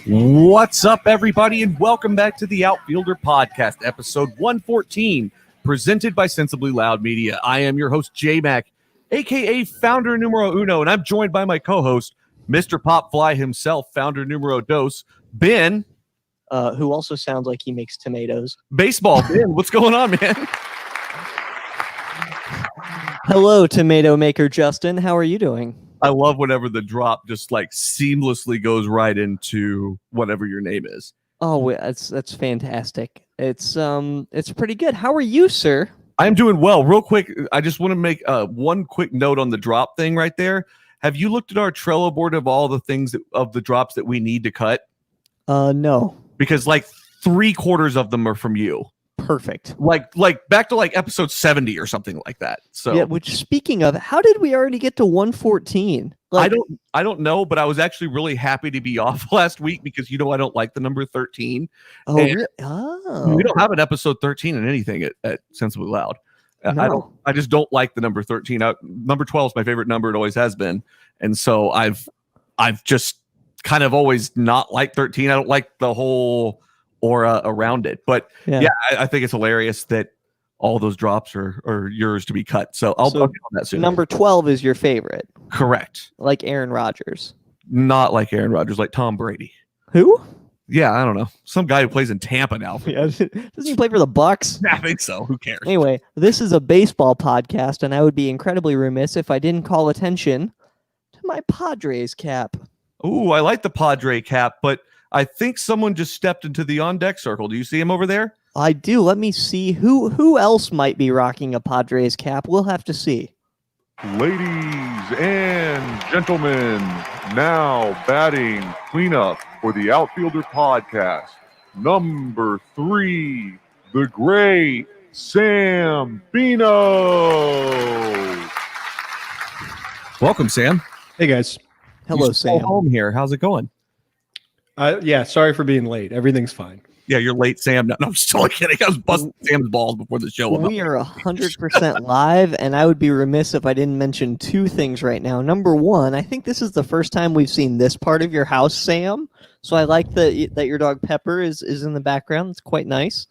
What's up, everybody, and welcome back to the Outfielder podcast, episode 114, presented by Sensibly Loud Media. I am your host, J-Mac, a.k.a. founder numero uno, and I'm joined by my co-host, Mr. Popfly himself, founder numero dos, Ben. Who also sounds like he makes tomatoes. Baseball, Ben, what's going on, man? Hello, tomato maker Justin. How are you doing? I love whenever the drop just like seamlessly goes right into whatever your name is. Oh, that's fantastic. It's pretty good. How are you, sir? I'm doing well. Real quick, I just want to make one quick note on the drop thing right there. Have you looked at our Trello board of all the things of the drops that we need to cut? No. Because like 3/4 of them are from you. Perfect. Like back to like episode 70 or something like that. So yeah. Which, speaking of, how did we already get to 114? I don't know, but I was actually really happy to be off last week because I don't like the number 13. Oh, really? Oh. We don't have an episode 13 in anything at Sensibly Loud. No. I just don't like the number 13. Number 12 is my favorite number. It always has been, and so I've just kind of always not liked 13. I don't like the whole aura around it, but yeah, I think it's hilarious that all those drops are yours to be cut. So I'll get on that soon. Number 12 is your favorite. Correct. Like Aaron Rodgers. Not like Aaron Rodgers, like Tom Brady. Who? Yeah, I don't know. Some guy who plays in Tampa now. Yeah. Doesn't he play for the Bucks? I think so. Who cares? Anyway, this is a baseball podcast, and I would be incredibly remiss if I didn't call attention to my Padres cap. Ooh, I like the Padre cap, but I think someone just stepped into the on-deck circle. Do you see him over there? I do. Let me see who else might be rocking a Padres cap. We'll have to see. Ladies and gentlemen, now batting cleanup for the Outfielder podcast, number 3, the great Sambino. Welcome, Sam. Hey, guys. Hello, Sam. Home here. How's it going? Yeah, sorry for being late. Everything's fine. Yeah, you're late, Sam. No, I'm just totally kidding. I was busting Sam's balls before the show. We are 100% live, and I would be remiss if I didn't mention two things right now. Number one, I think this is the first time we've seen this part of your house, Sam. So I like that your dog Pepper is in the background. It's quite nice.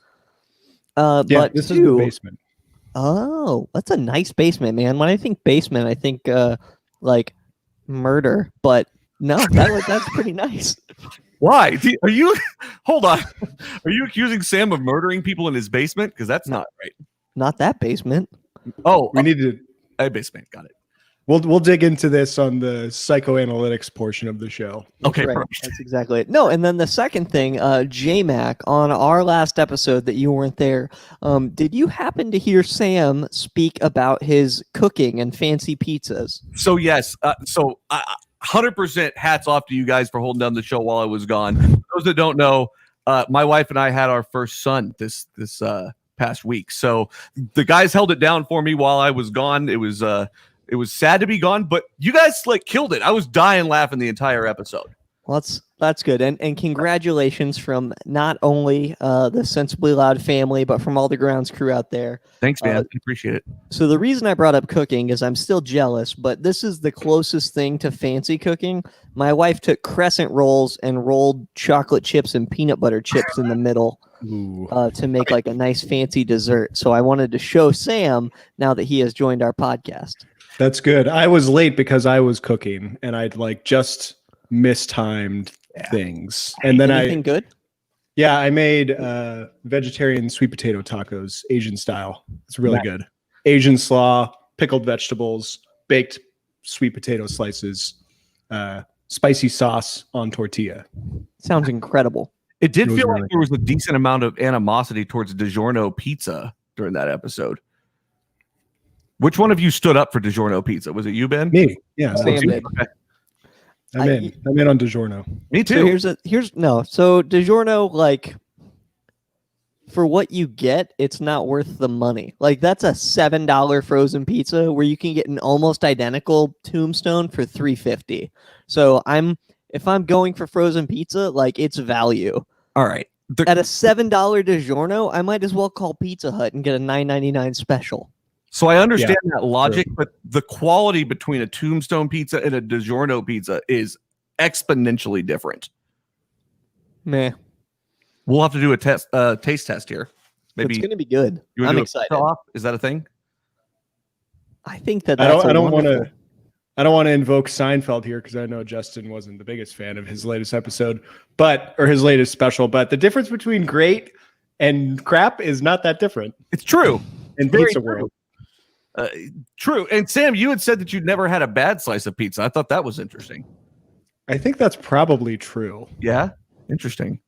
But this is the basement. Oh, that's a nice basement, man. When I think basement, I think like murder. But no, that's pretty nice. Why? Are you? Hold on. Are you accusing Sam of murdering people in his basement? Because that's not right. Not that basement. Oh, We need to. a basement. Got it. We'll dig into this on the psychoanalytics portion of the show. Okay, Right. perfect. That's exactly it. No, and then the second thing, J-Mac, on our last episode that you weren't there, did you happen to hear Sam speak about his cooking and fancy pizzas? So yes. 100% hats off to you guys for holding down the show while I was gone. For those that don't know, my wife and I had our first son this past week. So the guys held it down for me while I was gone. It was sad to be gone, but you guys killed it. I was dying laughing the entire episode. Well, that's good. And congratulations from not only the Sensibly Loud family, but from all the grounds crew out there. Thanks, man. I appreciate it. So the reason I brought up cooking is I'm still jealous, but this is the closest thing to fancy cooking. My wife took crescent rolls and rolled chocolate chips and peanut butter chips in the middle to make like a nice fancy dessert. So I wanted to show Sam now that he has joined our podcast. That's good. I was late because I was cooking and I'd just mistimed things. And then Anything good? I made vegetarian sweet potato tacos, Asian style. It's really good. Asian slaw, pickled vegetables, baked sweet potato slices, spicy sauce on tortilla. Sounds incredible. It did was feel really like there was a decent amount of animosity towards DiGiorno pizza during that episode. Which one of you stood up for DiGiorno pizza? Was it you, Ben? Me. Yeah. Sam did. Okay. I'm in on DiGiorno. Me too. So So DiGiorno, like, for what you get, it's not worth the money. Like, that's a $7 frozen pizza where you can get an almost identical Tombstone for $3.50. So if I'm going for frozen pizza, like, it's value. All right. At a $7 DiGiorno, I might as well call Pizza Hut and get a $9.99 special. So I understand that logic, but the quality between a Tombstone pizza and a DiGiorno pizza is exponentially different. Meh. We'll have to do a taste test here. Maybe It's going to be good. I'm excited. Is that a thing? I think that's I don't want to invoke Seinfeld here because I know Justin wasn't the biggest fan of his latest episode, or his latest special. But the difference between great and crap is not that different. It's true. In Very pizza true. world. True. And Sam, you had said that you'd never had a bad slice of pizza. I thought that was interesting. I think that's probably true. Yeah. Interesting.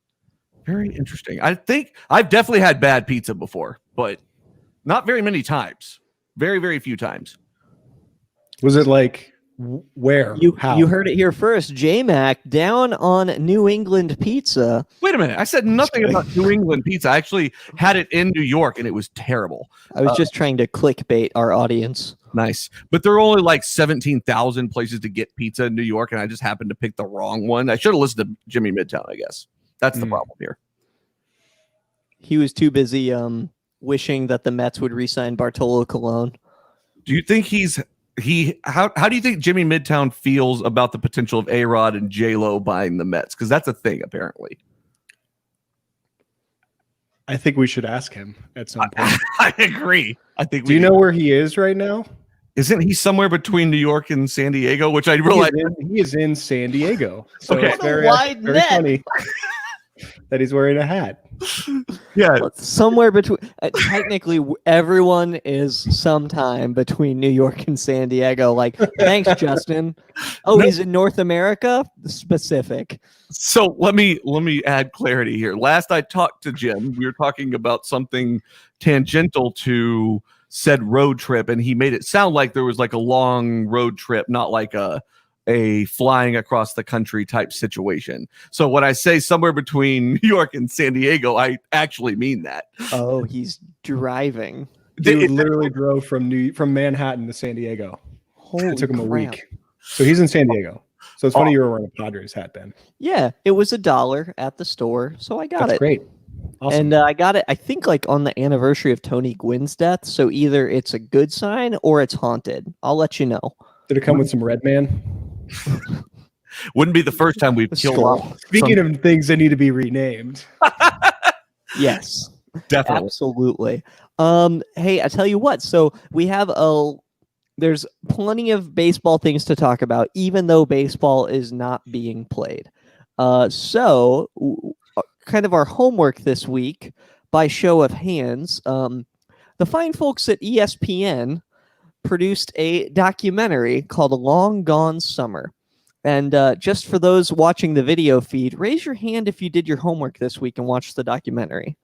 Very interesting. I think I've definitely had bad pizza before, but not very many times. Very, very few times. Was it like where? How? You heard it here first. J-Mac down on New England pizza. Wait a minute. I said nothing about New England pizza. I actually had it in New York and it was terrible. I was just trying to clickbait our audience. Nice. But there are only like 17,000 places to get pizza in New York, and I just happened to pick the wrong one. I should have listened to Jimmy Midtown, I guess. That's the problem here. He was too busy wishing that the Mets would re-sign Bartolo Colon. Do you think how do you think Jimmy Midtown feels about the potential of A-Rod and J-Lo buying the Mets? Because that's a thing, apparently. I think we should ask him at some point. I agree. I think. Do you know where he is right now? Isn't he somewhere between New York and San Diego? Which I realize he is in San Diego. So okay. It's very funny that he's wearing a hat. Yeah, somewhere between. Technically, everyone is sometime between New York and San Diego. Like, thanks, Justin. Oh, no. He's in North America. Specific. So let me add clarity here. Last I talked to Jim, we were talking about something tangential to said road trip, and he made it sound like there was like a long road trip, not like a flying across the country type situation. So when I say somewhere between New York and San Diego, I actually mean that. Oh, he's driving. Dude literally drove from Manhattan to San Diego. Holy it took him a crap. week. So he's in San Diego. So it's funny you were wearing a Padres hat, Ben. Yeah, it was $1 at the store, so I got it. That's great. Awesome. And I got it, I think, like on the anniversary of Tony Gwynn's death. So either it's a good sign or it's haunted. I'll let you know. Did it come with some Red Man? Wouldn't be the first time we've killed off. Speaking of things that need to be renamed. Yes, definitely. Absolutely. Hey, I tell you what. So we have there's plenty of baseball things to talk about, even though baseball is not being played. So kind of our homework this week, by show of hands, the fine folks at ESPN produced a documentary called Long Gone Summer. And just for those watching the video feed, raise your hand if you did your homework this week and watched the documentary.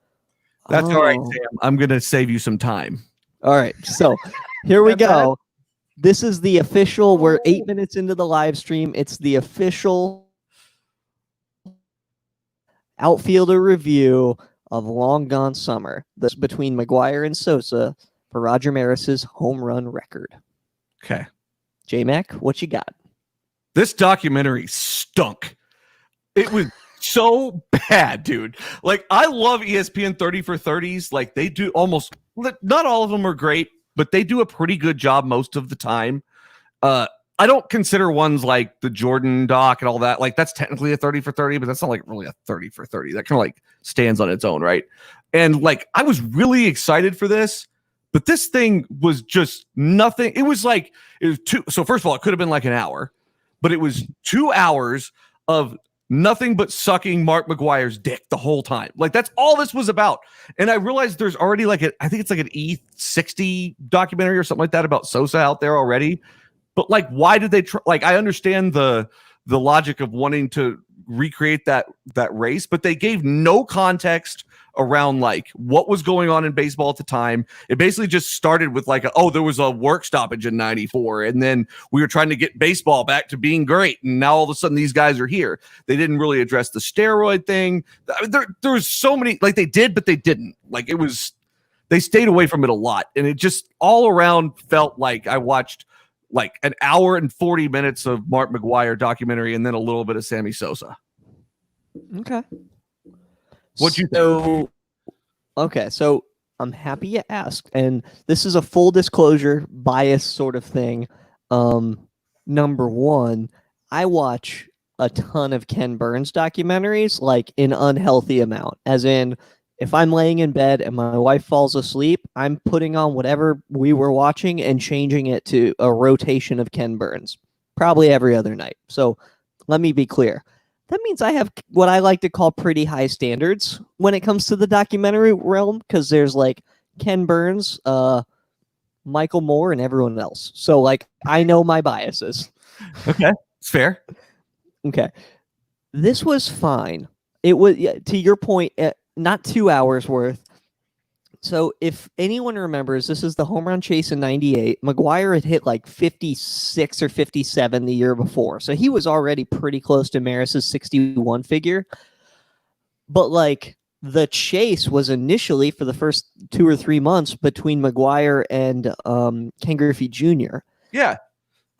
That's all right, Sam. I'm going to save you some time. All right. So here we go. This is the official. We're 8 minutes into the live stream. It's the official Outfielder review of Long Gone Summer. This between McGuire and Sosa for Roger Maris's home run record. Okay. J-Mac, what you got? This documentary stunk. It was so bad, dude. Like, I love ESPN 30 for 30s. Like, they do almost, not all of them are great, but they do a pretty good job most of the time. I don't consider ones like the Jordan doc and all that. Like, that's technically a 30 for 30, but that's not like really a 30 for 30. That kind of like stands on its own, right? And like, I was really excited for this, but this thing was just nothing. It was two. So first of all, it could have been like an hour, but it was 2 hours of nothing but sucking Mark McGuire's dick the whole time. Like, that's all this was about. And I realized there's already I think it's like an E60 documentary or something like that about Sosa out there already. But like, why did they I understand the logic of wanting to recreate that race, but they gave no context around like what was going on in baseball at the time. It basically just started with like, there was a work stoppage in '94, and then we were trying to get baseball back to being great, and now all of a sudden these guys are here. They didn't really address the steroid thing. There was so many, like, they did, but they didn't. Like, they stayed away from it a lot, and it just all around felt like I watched like an hour and 40 minutes of Mark McGuire documentary and then a little bit of Sammy Sosa. Okay. What'd you think? Okay, so I'm happy you asked. And this is a full disclosure bias sort of thing. Number one, I watch a ton of Ken Burns documentaries, like an unhealthy amount. As in, if I'm laying in bed and my wife falls asleep, I'm putting on whatever we were watching and changing it to a rotation of Ken Burns, probably every other night. So let me be clear. That means I have what I like to call pretty high standards when it comes to the documentary realm, because there's like Ken Burns, Michael Moore, and everyone else. So like I know my biases. Okay, it's fair. Okay. This was fine. It was, to your point, not 2 hours worth. So if anyone remembers, this is the home run chase in 98. McGwire had hit like 56 or 57 the year before. So he was already pretty close to Maris's 61 figure. But like the chase was initially for the first 2 or 3 months between McGwire and Ken Griffey Jr. Yeah.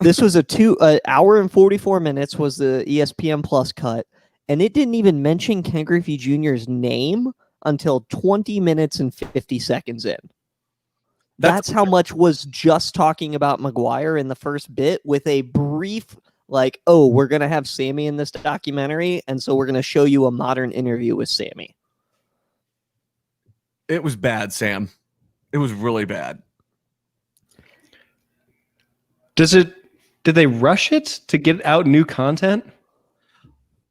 This was a hour and 44 minutes was the ESPN Plus cut, and it didn't even mention Ken Griffey Jr.'s name until 20 minutes and 50 seconds in. That's how much was just talking about McGwire in the first bit, with a brief, like, oh, we're going to have Sammy in this documentary, and so we're going to show you a modern interview with Sammy. It was bad, Sam. It was really bad. Did they rush it to get out new content?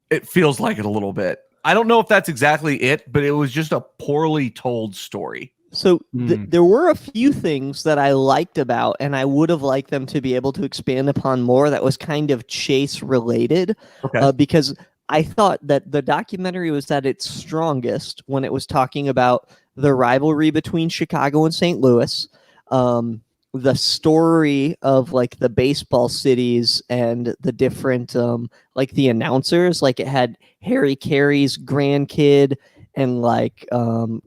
It feels like it a little bit. I don't know if that's exactly it, but it was just a poorly told story. So there were a few things that I liked about, and I would have liked them to be able to expand upon more, that was kind of chase related. Okay. Because I thought that the documentary was at its strongest when it was talking about the rivalry between Chicago and St. Louis, the story of like the baseball cities and the different like the announcers. Like it had Harry Carey's grandkid and like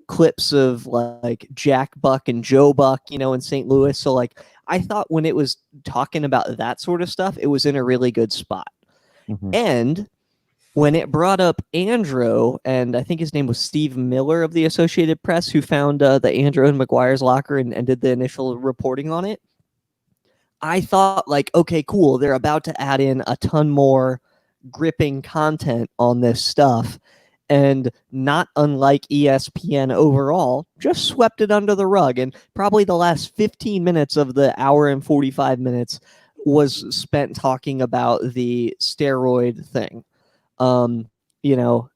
clips of like Jack Buck and Joe Buck, you know, in St. Louis. So like I thought when it was talking about that sort of stuff, it was in a really good spot. Mm-hmm. And when it brought up Andrew, and I think his name was Steve Miller of the Associated Press, who found the Andrew and McGwire's locker and did the initial reporting on it, I thought like, okay, cool. They're about to add in a ton more gripping content on this stuff. And not unlike ESPN overall, just swept it under the rug. And probably the last 15 minutes of the hour and 45 minutes was spent talking about the steroid thing. You know,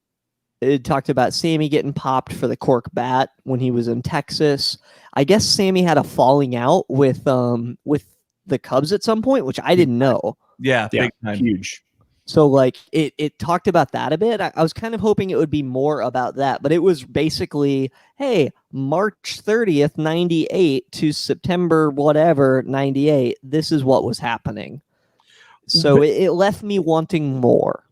it talked about Sammy getting popped for the cork bat when he was in Texas. I guess Sammy had a falling out with the Cubs at some point, which I didn't know. Yeah, Yeah, big time. huge. So like it talked about that a bit. I was kind of hoping it would be more about that, but it was basically, hey, March 30th, 98 to September whatever, 98. This is what was happening. So it left me wanting more.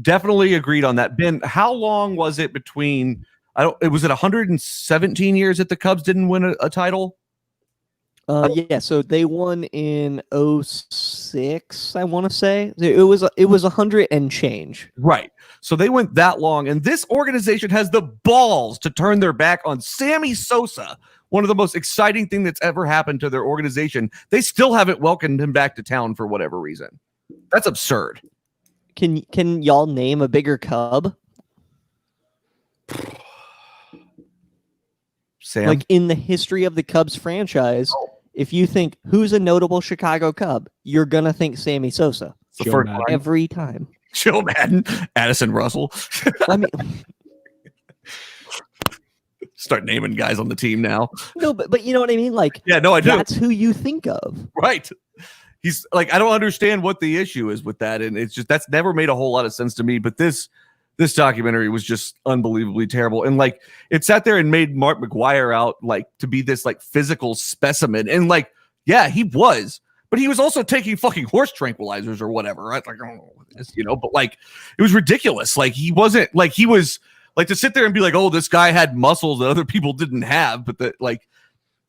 Definitely agreed on that. Ben, how long was it between? Was it 117 years that the Cubs didn't win a title? Yeah, so they won in 06, I want to say. It was 100 and change. Right. So they went that long, and this organization has the balls to turn their back on Sammy Sosa, one of the most exciting thing that's ever happened to their organization. They still haven't welcomed him back to town for whatever reason. That's absurd. Can y'all name a bigger Cub? Sam? Like in the history of the Cubs franchise, if you think who's a notable Chicago Cub, you're gonna think Sammy Sosa. The first Madden. Every time. Joe Madden, Addison Russell. I mean, Start naming guys on the team now. no, but you know what I mean? Like, Yeah, no, I do. that's who you think of. Right. He's like, I don't understand what the issue is with that. And it's just, that's never made a whole lot of sense to me. But this documentary was just unbelievably terrible. And like, it sat there and made Mark McGwire out like to be this like physical specimen. And like, yeah, he was, but he was also taking fucking horse tranquilizers or whatever. Right? Like, I don't know what it is, you know, but like, it was ridiculous. Like, he wasn't like, he was like to sit there and be like, oh, this guy had muscles that other people didn't have, but that like,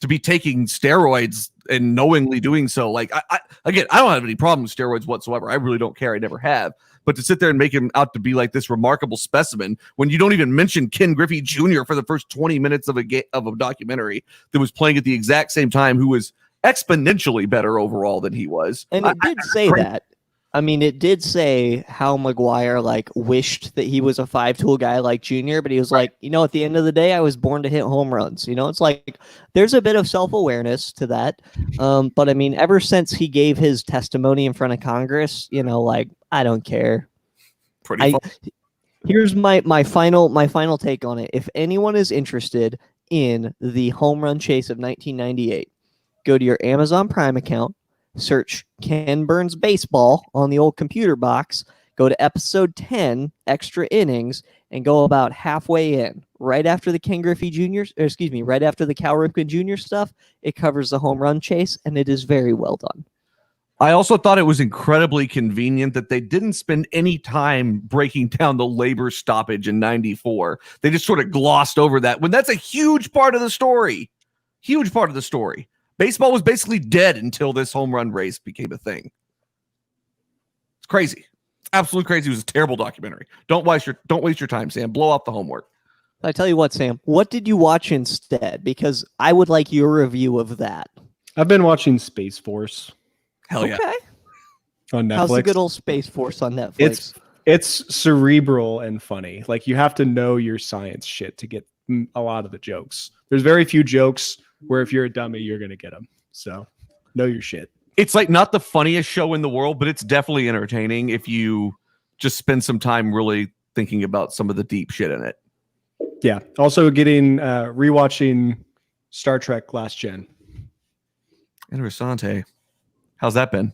to be taking steroids and knowingly doing so, like, I don't have any problem with steroids whatsoever. I really don't care. I never have. But to sit there and make him out to be like this remarkable specimen when you don't even mention Ken Griffey Jr. for the first 20 minutes of a documentary that was playing at the exact same time, who was exponentially better overall than he was. And it did say that. I mean, it did say how McGuire like wished that he was a 5-tool guy like Junior, but he was like, at the end of the day, I was born to hit home runs. It's like there's a bit of self-awareness to that. But I mean, ever since he gave his testimony in front of Congress, like I don't care. Pretty fun. Here's my final take on it. If anyone is interested in the home run chase of 1998, go to your Amazon Prime account, search Ken Burns baseball on the old computer box, go to episode 10, extra innings, and go about halfway in. Right after the Ken Griffey right after the Cal Ripken Jr. stuff, it covers the home run chase, and it is very well done. I also thought it was incredibly convenient that they didn't spend any time breaking down the labor stoppage in 94. They just sort of glossed over that when that's a huge part of the story. Huge part of the story. Baseball was basically dead until this home run race became a thing. It's crazy. It's absolutely crazy. It was a terrible documentary. Don't waste your time, Sam. Blow off the homework. I tell you what, Sam, what did you watch instead? Because I would like your review of that. I've been watching Space Force. Hell yeah. Okay. On Netflix. How's the good old Space Force on Netflix? It's cerebral and funny. Like you have to know your science shit to get a lot of the jokes. There's very few jokes where if you're a dummy, you're going to get them. So know your shit. It's like not the funniest show in the world, but it's definitely entertaining if you just spend some time really thinking about some of the deep shit in it. Yeah. Also getting rewatching Star Trek Last Gen. Interessante. How's that been?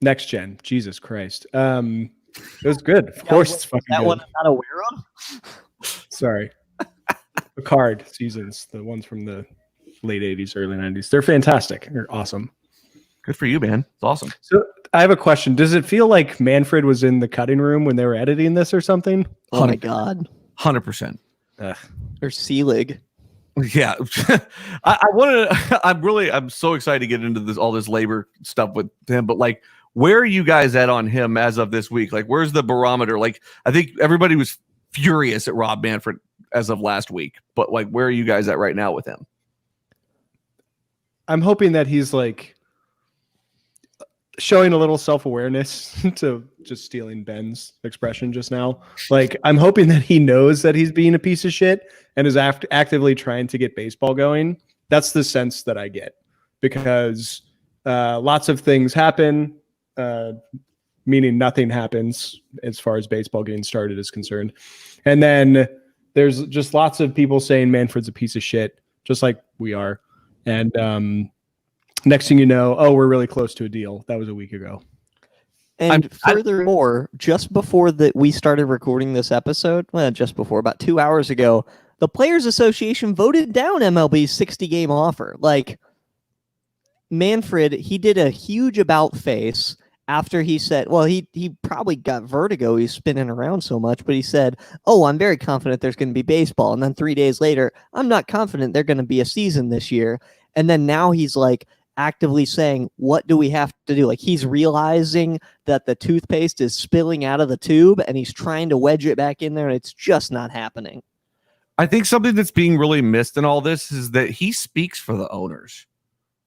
Next Gen. Jesus Christ. It was good. Of course it's fucking that good. one I'm not aware of. Sorry. Picard seasons, the ones from the late 80s, early 90s. They're fantastic. They're awesome. Good for you, man. It's awesome. So I have a question. Does it feel like Manfred was in the cutting room when they were editing this or something? Oh my God. 100%. Or Selig. Yeah. I want to, I'm so excited to get into all this labor stuff with him, but like, where are you guys at on him as of this week? Like, where's the barometer? Like, I think everybody was furious at Rob Manfred as of last week, but like, where are you guys at right now with him? I'm hoping that he's like showing a little self-awareness to just stealing Ben's expression just now. Like, I'm hoping that he knows that he's being a piece of shit and is actively trying to get baseball going. That's the sense that I get because lots of things happen, meaning nothing happens as far as baseball getting started is concerned. And then there's just lots of people saying Manfred's a piece of shit, just like we are. And next thing you know, we're really close to a deal. That was a week ago. And furthermore, just before that we started recording this episode, just before, about 2 hours ago, the Players Association voted down MLB's 60-game offer. Like, Manfred, he did a huge about face after he said, well, he probably got vertigo. He's spinning around so much, but he said, I'm very confident there's going to be baseball. And then 3 days later, I'm not confident there's going to be a season this year. And then now he's like actively saying, what do we have to do? Like he's realizing that the toothpaste is spilling out of the tube and he's trying to wedge it back in there. And it's just not happening. I think something that's being really missed in all this is that he speaks for the owners.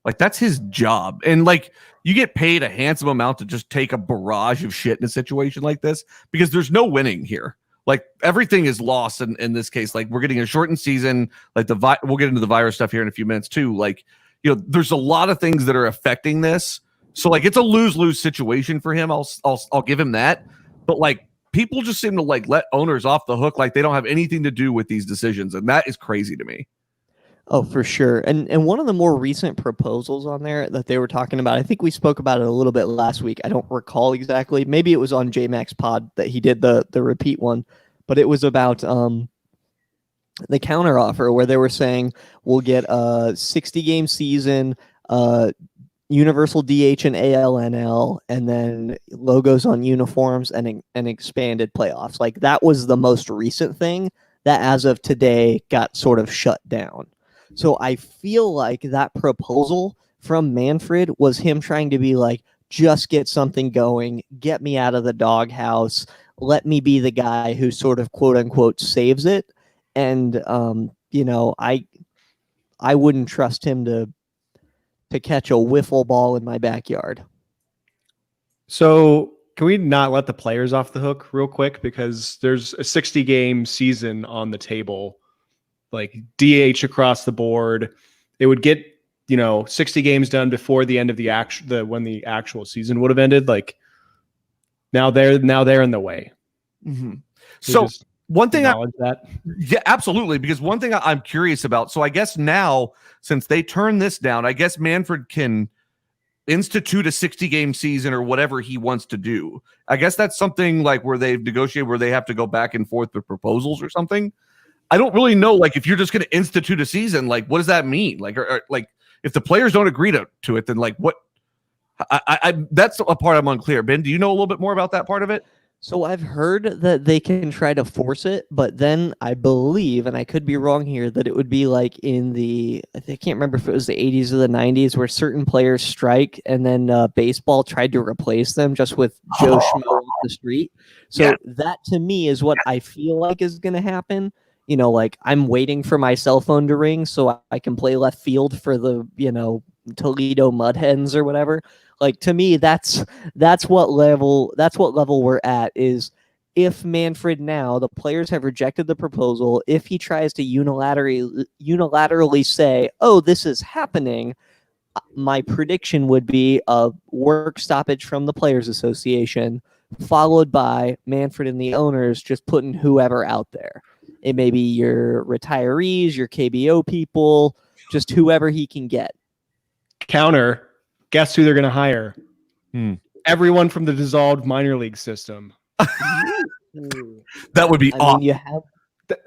Like that's his job. And like you get paid a handsome amount to just take a barrage of shit in a situation like this because there's no winning here. Like everything is lost in this case. Like we're getting a shortened season. Like we'll get into the virus stuff here in a few minutes too. Like, there's a lot of things that are affecting this. So like it's a lose-lose situation for him. I'll give him that. But like people just seem to like let owners off the hook. Like they don't have anything to do with these decisions. And that is crazy to me. Oh, for sure. And one of the more recent proposals on there that they were talking about, I think we spoke about it a little bit last week. I don't recall exactly. Maybe it was on J-Max Pod that he did the repeat one, but it was about the counter offer where they were saying we'll get a 60-game season, universal DH and ALNL, and then logos on uniforms and expanded playoffs. Like that was the most recent thing that as of today got sort of shut down. So I feel like that proposal from Manfred was him trying to be like, just get something going, get me out of the doghouse, let me be the guy who sort of quote unquote saves it. And I wouldn't trust him to catch a wiffle ball in my backyard. So can we not let the players off the hook real quick? Because there's a 60-game season on the table, like DH across the board. It would get, 60 games done before the end of when the actual season would have ended. Like now they're in the way. Mm-hmm. So one thing that. Absolutely. Because one thing I'm curious about. So I guess now, since they turned this down, I guess Manfred can institute a 60-game season or whatever he wants to do. I guess that's something like where they've negotiated where they have to go back and forth with proposals or something. I don't really know. Like, if you're just going to institute a season, like, what does that mean? Like, or like, if the players don't agree to it, then like, what? I that's a part I'm unclear. Ben, do you know a little bit more about that part of it? So I've heard that they can try to force it, but then I believe, and I could be wrong here, that it would be like in I can't remember if it was the 80s or the 90s, where certain players strike and then baseball tried to replace them just with Joe Schmo off the street. So that to me is what I feel like is going to happen. Like I'm waiting for my cell phone to ring so I can play left field for the, Toledo Mud Hens or whatever. Like, to me, that's what level we're at. Is if Manfred now, the players have rejected the proposal, if he tries to unilaterally say, oh, this is happening, my prediction would be a work stoppage from the Players Association, followed by Manfred and the owners just putting whoever out there. It may be your retirees, your KBO people, just whoever he can get. Counter, guess who they're going to hire? Everyone from the dissolved minor league system. That would be awesome. You have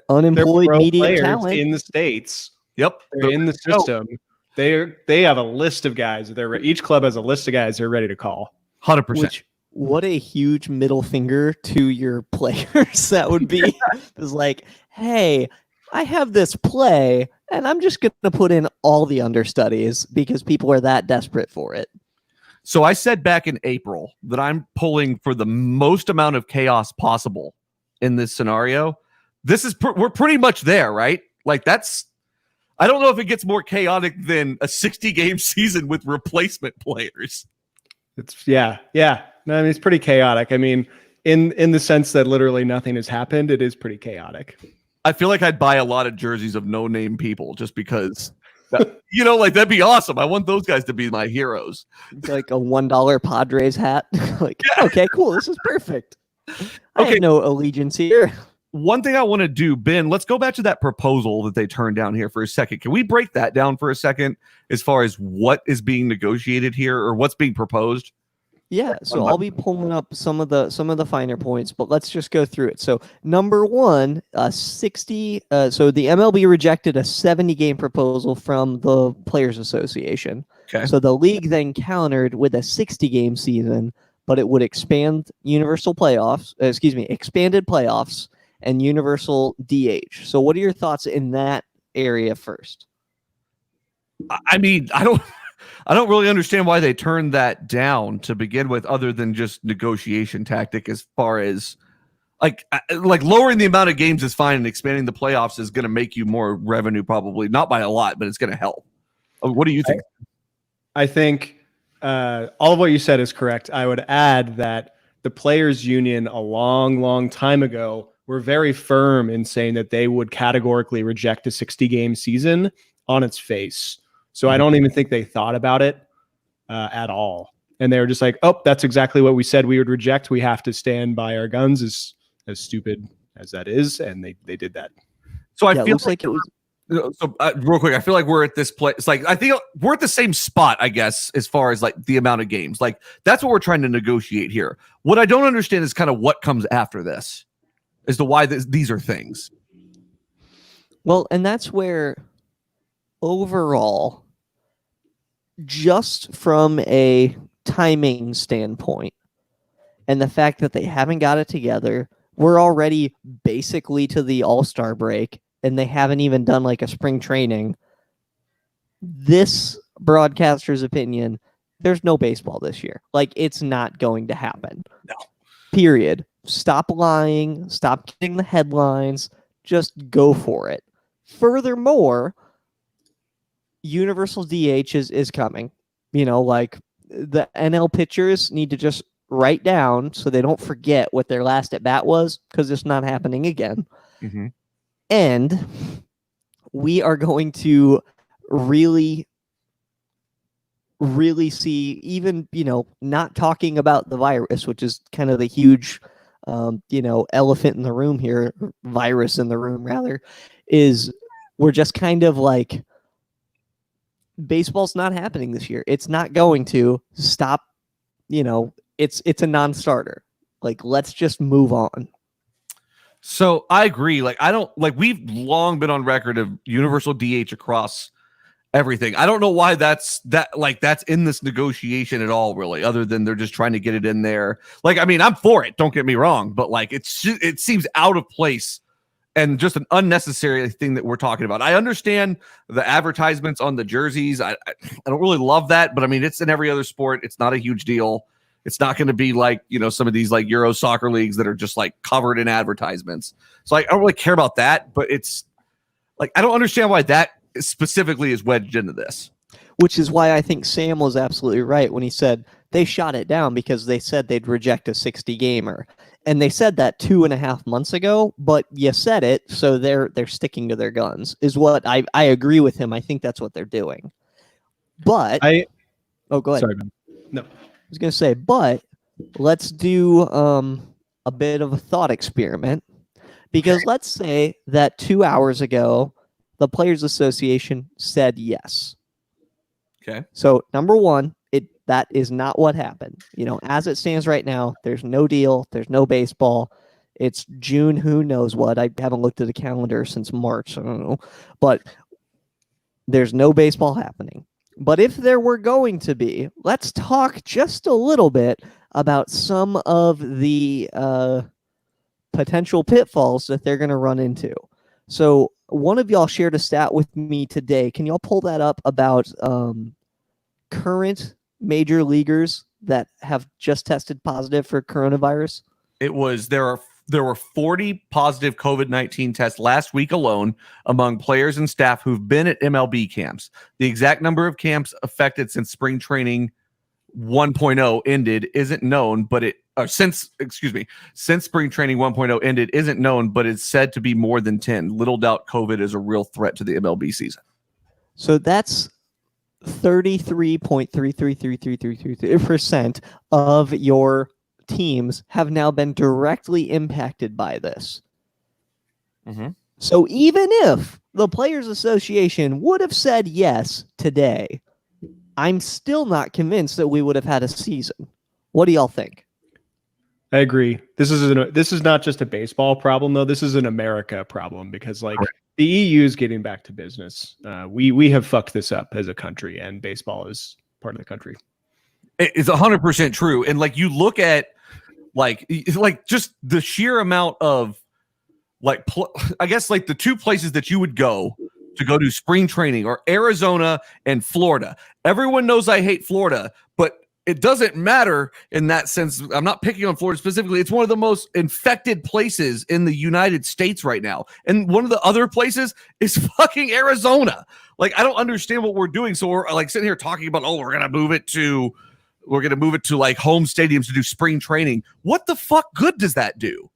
unemployed media talent in the States. Yep, they're in the system. They have a list of guys. Each club has a list of guys they're ready to call. 100%. What a huge middle finger to your players that would be. It's like, hey, I have this play, and I'm just going to put in all the understudies because people are that desperate for it. So I said back in April that I'm pulling for the most amount of chaos possible in this scenario. We're pretty much there, right? Like I don't know if it gets more chaotic than a 60-game season with replacement players. No, I mean, it's pretty chaotic. I mean, in the sense that literally nothing has happened, it is pretty chaotic. I feel like I'd buy a lot of jerseys of no-name people just because, like that'd be awesome. I want those guys to be my heroes. It's like a $1 Padres hat. Okay, cool. This is perfect. I have no allegiance here. One thing I want to do, Ben, let's go back to that proposal that they turned down here for a second. Can we break that down for a second as far as what is being negotiated here or what's being proposed? Yeah, so I'll be pulling up some of the finer points, but let's just go through it. So number one, 60. So the MLB rejected a 70-game proposal from the Players Association. Okay. So the league then countered with a 60-game season, but it would expanded playoffs and universal DH. So what are your thoughts in that area first? I mean, I don't really understand why they turned that down to begin with, other than just negotiation tactic. As far as like lowering the amount of games is fine, and expanding the playoffs is going to make you more revenue, probably not by a lot, but it's going to help. What do you think? I think all of what you said is correct. I would add that the players' union a long time ago were very firm in saying that they would categorically reject a 60-game season on its face. So I don't even think they thought about it at all. And they were just like, oh, that's exactly what we said we would reject. We have to stand by our guns, as stupid as that is. And they did that. So I feel like it was. So real quick, I feel like we're at this place. It's like, I think we're at the same spot, I guess, as far as like the amount of games. Like that's what we're trying to negotiate here. What I don't understand is kind of what comes after this as to why these are things. Well, and that's where overall, just from a timing standpoint and the fact that they haven't got it together, we're already basically to the All-Star break and they haven't even done like a spring training. This broadcaster's opinion, there's no baseball this year. Like, it's not going to happen. No. Period. Stop lying. Stop getting the headlines. Just go for it. Furthermore, universal DH is coming. Like the NL pitchers need to just write down so they don't forget what their last at bat was, because it's not happening again. Mm-hmm. And we are going to really see, even, not talking about the virus, which is kind of the huge, elephant in the room here, virus in the room rather, is we're just kind of like, baseball's not happening this year. It's not going to stop. It's a non-starter. Like, let's just move on. So I agree. Like, we've long been on record of universal DH across everything. I don't know why that's in this negotiation at all, really, other than they're just trying to get it in there. Like, I mean, I'm for it, don't get me wrong, but like, it seems out of place and just an unnecessary thing that we're talking about. I understand the advertisements on the jerseys. I don't really love that, but I mean, it's in every other sport. It's not a huge deal. It's not going to be like, some of these like Euro soccer leagues that are just like covered in advertisements. So like, I don't really care about that, but it's like, I don't understand why that specifically is wedged into this. Which is why I think Sam was absolutely right when he said they shot it down because they said they'd reject a 60 gamer. And they said that 2.5 months ago, but you said it, so they're sticking to their guns, is what I agree with him. I think that's what they're doing. But go ahead. Sorry, man. No. I was going to say, but let's do a bit of a thought experiment, because let's say that 2 hours ago, the Players Association said yes. Okay. So number one, that is not what happened. As it stands right now, there's no deal. There's no baseball. It's June. Who knows what? I haven't looked at the calendar since March. I don't know. But there's no baseball happening. But if there were going to be, let's talk just a little bit about some of the potential pitfalls that they're going to run into. So one of y'all shared a stat with me today. Can y'all pull that up about current major leaguers that have just tested positive for coronavirus? It was there were 40 positive COVID-19 tests last week alone among players and staff who've been at MLB camps. The exact number of camps affected since spring training 1.0 ended isn't known, but since spring training 1.0 ended isn't known, but it's said to be more than 10. Little doubt COVID is a real threat to the MLB season. So that's 33.333333% of your teams have now been directly impacted by this. Mm-hmm. So even if the Players Association would have said yes today, I'm still not convinced that we would have had a season. What do y'all think? I agree. This is not just a baseball problem, though. This is an America problem, because the EU is getting back to business. We have fucked this up as a country, and baseball is part of the country. It's 100% true. And like, you look at like just the sheer amount of I guess like the two places that you would go to do spring training are Arizona and Florida. Everyone knows I hate Florida, but it doesn't matter in that sense. I'm not picking on Florida specifically. It's one of the most infected places in the United States right now. And one of the other places is fucking Arizona. Like, I don't understand what we're doing. So we're like sitting here talking about, we're going to move it to like home stadiums to do spring training. What the fuck good does that do?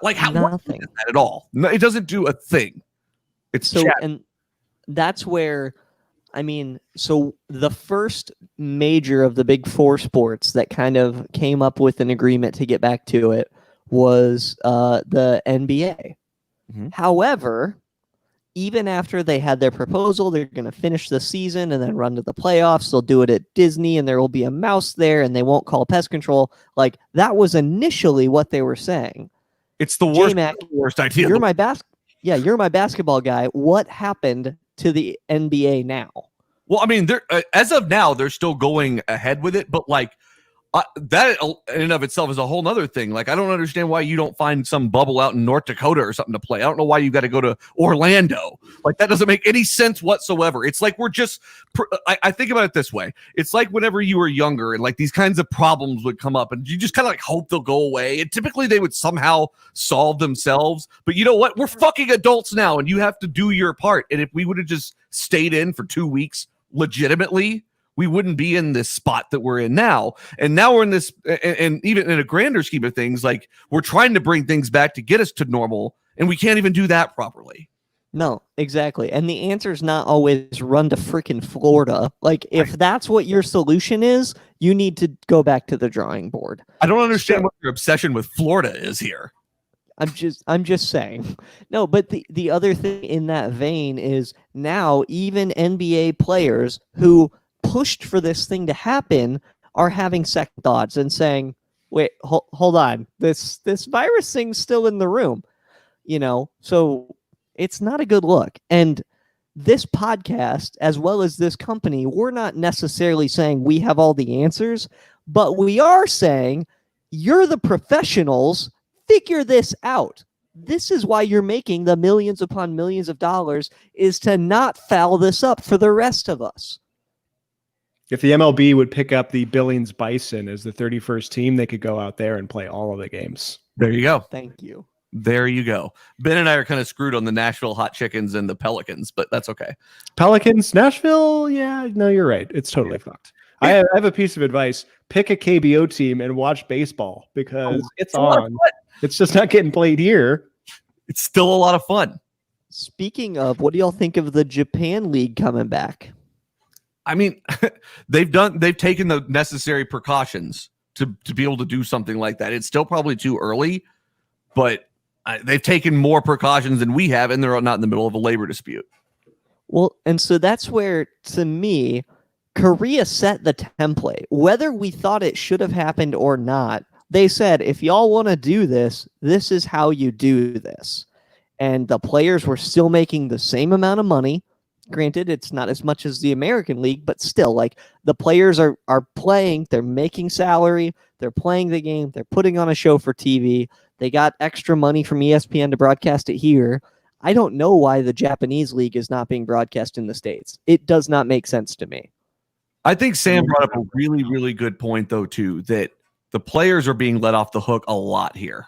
Nothing at all. No, it doesn't do a thing. It's so, and that's where, I mean, so the first major of the big four sports that kind of came up with an agreement to get back to it was the NBA. Mm-hmm. However, even after they had their proposal, they're going to finish the season and then run to the playoffs. They'll do it at Disney, and there will be a mouse there, and they won't call pest control. Like, that was initially what they were saying. It's the worst idea. You're my basketball guy. What happened to the NBA now? Well, I mean, as of now, they're still going ahead with it, but like that in and of itself is a whole nother thing. Like, I don't understand why you don't find some bubble out in North Dakota or something to play. I don't know why you got to go to Orlando. Like, that doesn't make any sense whatsoever. It's like I think about it this way. It's like whenever you were younger and like these kinds of problems would come up and you just kind of like hope they'll go away. And typically they would somehow solve themselves. But you know what? We're fucking adults now, and you have to do your part. And if we would have just stayed in for 2 weeks legitimately, we wouldn't be in this spot that we're in now. And now we're in this, and even in a grander scheme of things, like we're trying to bring things back to get us to normal, and we can't even do that properly. No, exactly. And the answer is not always run to freaking Florida. Like, if that's what your solution is, you need to go back to the drawing board. I don't understand what your obsession with Florida is here. I'm just saying. No, but the other thing in that vein is now even NBA players who pushed for this thing to happen are having second thoughts and saying, wait, hold on. This virus thing's still in the room. So it's not a good look. And this podcast, as well as this company, we're not necessarily saying we have all the answers, but we are saying you're the professionals. Figure this out. This is why you're making the millions upon millions of dollars, is to not foul this up for the rest of us. If the MLB would pick up the Billings Bison as the 31st team, they could go out there and play all of the games. There you go. Thank you. There you go. Ben and I are kind of screwed on the Nashville Hot Chickens and the Pelicans, but that's okay. Pelicans, Nashville, yeah, no, you're right. It's totally fucked. I have a piece of advice. Pick a KBO team and watch baseball because it's on. It's just not getting played here. It's still a lot of fun. Speaking of, what do y'all think of the Japan League coming back? I mean, they've taken the necessary precautions to be able to do something like that. It's still probably too early, but they've taken more precautions than we have, and they're not in the middle of a labor dispute. Well, and so that's where, to me, Korea set the template. Whether we thought it should have happened or not, they said, if y'all want to do this, this is how you do this. And the players were still making the same amount of money. Granted, it's not as much as the American League, but still, like, the players are playing, they're making salary, they're playing the game, they're putting on a show for TV. They got extra money from ESPN to broadcast it here. I don't know why the Japanese league is not being broadcast in the States. It does not make sense to me. I think Sam brought up a really, really good point, though, too, that the players are being let off the hook a lot here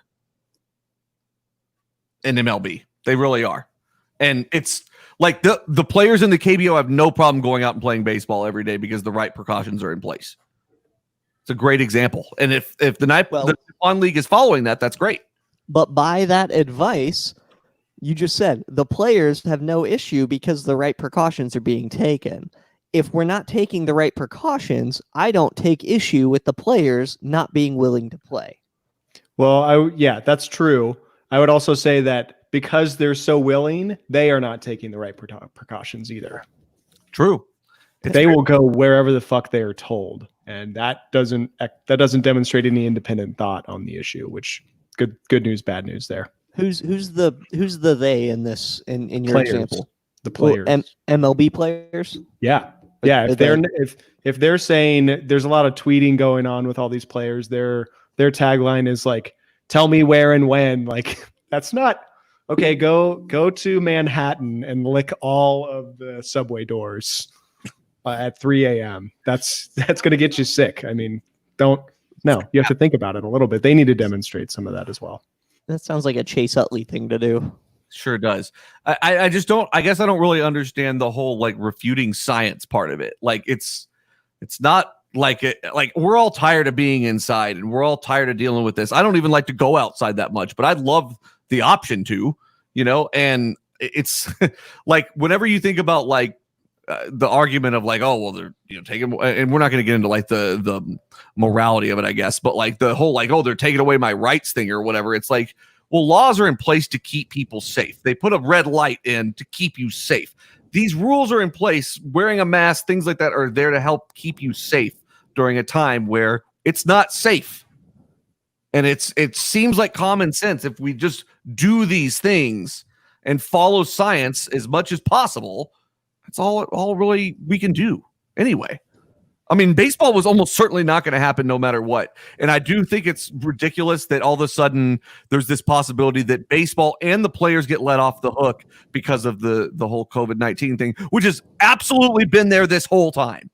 in MLB. They really are. And it's like the players in the KBO have no problem going out and playing baseball every day because the right precautions are in place. It's a great example. And if the Nippon League is following that, that's great. But by that advice, you just said the players have no issue because the right precautions are being taken. If we're not taking the right precautions, I don't take issue with the players not being willing to play. Well, yeah, that's true. I would also say that because they're so willing, they are not taking the right precautions either. True. They will go wherever the fuck they are told, and that doesn't demonstrate any independent thought on the issue. Which good news, bad news there. Who's the they in this in your players. example? The players, MLB players. Yeah. If they're saying there's a lot of tweeting going on with all these players, their tagline is like, "Tell me where and when." Like, that's not okay. Go to Manhattan and lick all of the subway doors at 3 a.m. That's going to get you sick. I mean, you have to think about it a little bit. They need to demonstrate some of that as well. That sounds like a Chase Utley thing to do. Sure does. I just don't. I guess I don't really understand the whole like refuting science part of it. Like it's not like we're all tired of being inside and we're all tired of dealing with this. I don't even like to go outside that much, but I'd love the option to, and it's like whenever you think about like the argument of like, oh, well, they're taking, and we're not going to get into like the morality of it, I guess, but like the whole like, oh, they're taking away my rights thing or whatever. It's like, well, laws are in place to keep people safe. They put a red light in to keep you safe. These rules are in place. Wearing a mask, things like that are there to help keep you safe during a time where it's not safe. And it seems like common sense if we just do these things and follow science as much as possible. That's all really we can do anyway. I mean, baseball was almost certainly not going to happen no matter what. And I do think it's ridiculous that all of a sudden there's this possibility that baseball and the players get let off the hook because of the whole COVID-19 thing, which has absolutely been there this whole time.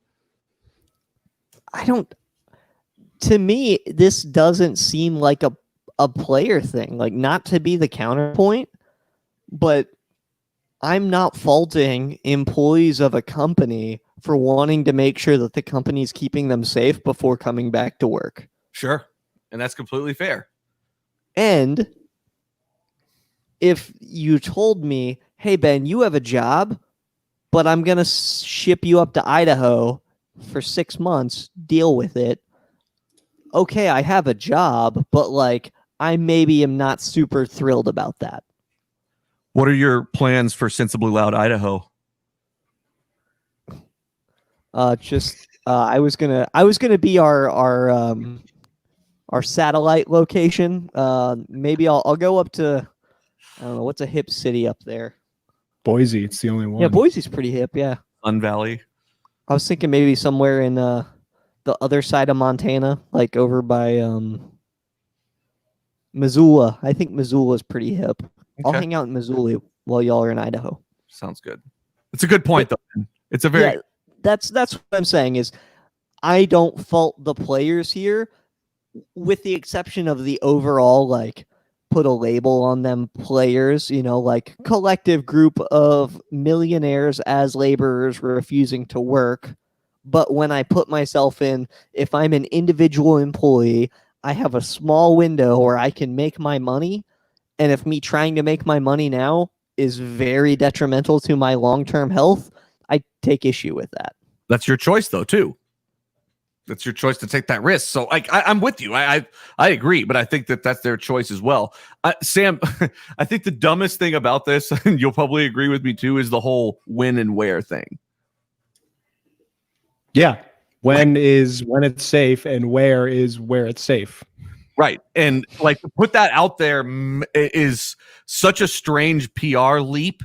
To me, this doesn't seem like a player thing, like not to be the counterpoint, but I'm not faulting employees of a company for wanting to make sure that the company's keeping them safe before coming back to work. Sure. And that's completely fair. And if you told me, hey, Ben, you have a job, but I'm going to ship you up to Idaho for 6 months, deal with it. Okay, I have a job, but like I maybe am not super thrilled about that. What are your plans for Sensibly Loud Idaho? I was gonna be our satellite location. Maybe I'll go up to, I don't know, what's a hip city up there? Boise, it's the only one. Yeah, Boise's pretty hip. Yeah, Sun Valley. I was thinking maybe somewhere in the other side of Montana, like over by Missoula. I think Missoula is pretty hip. I'll Okay. hang out in Missoula while y'all are in Idaho. Sounds good. It's a good point, though. It's a very Yeah, that's what I'm saying is I don't fault the players here, with the exception of the overall, like, put a label on them players, like collective group of millionaires as laborers refusing to work. But when I put myself in, if I'm an individual employee, I have a small window where I can make my money. And if me trying to make my money now is very detrimental to my long-term health, I take issue with that. That's your choice, though, too. That's your choice to take that risk. So I'm with you. I agree, but I think that's their choice as well. Sam, I think the dumbest thing about this, and you'll probably agree with me too, is the whole when and where thing. Yeah. When it's safe, and where it's safe. Right. And like to put that out there is such a strange PR leap.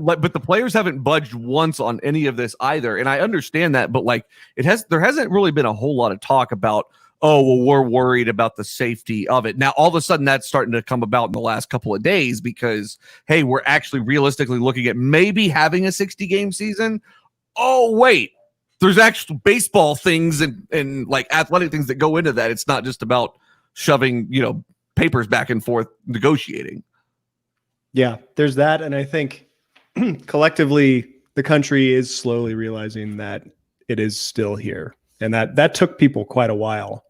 But the players haven't budged once on any of this either. And I understand that, but like there hasn't really been a whole lot of talk about, oh, well, we're worried about the safety of it. Now, all of a sudden that's starting to come about in the last couple of days because, hey, we're actually realistically looking at maybe having a 60-game season. Oh, wait, there's actual baseball things and like athletic things that go into that. It's not just about shoving, papers back and forth negotiating. Yeah, there's that. And I think collectively, the country is slowly realizing that it is still here, and that took people quite a while.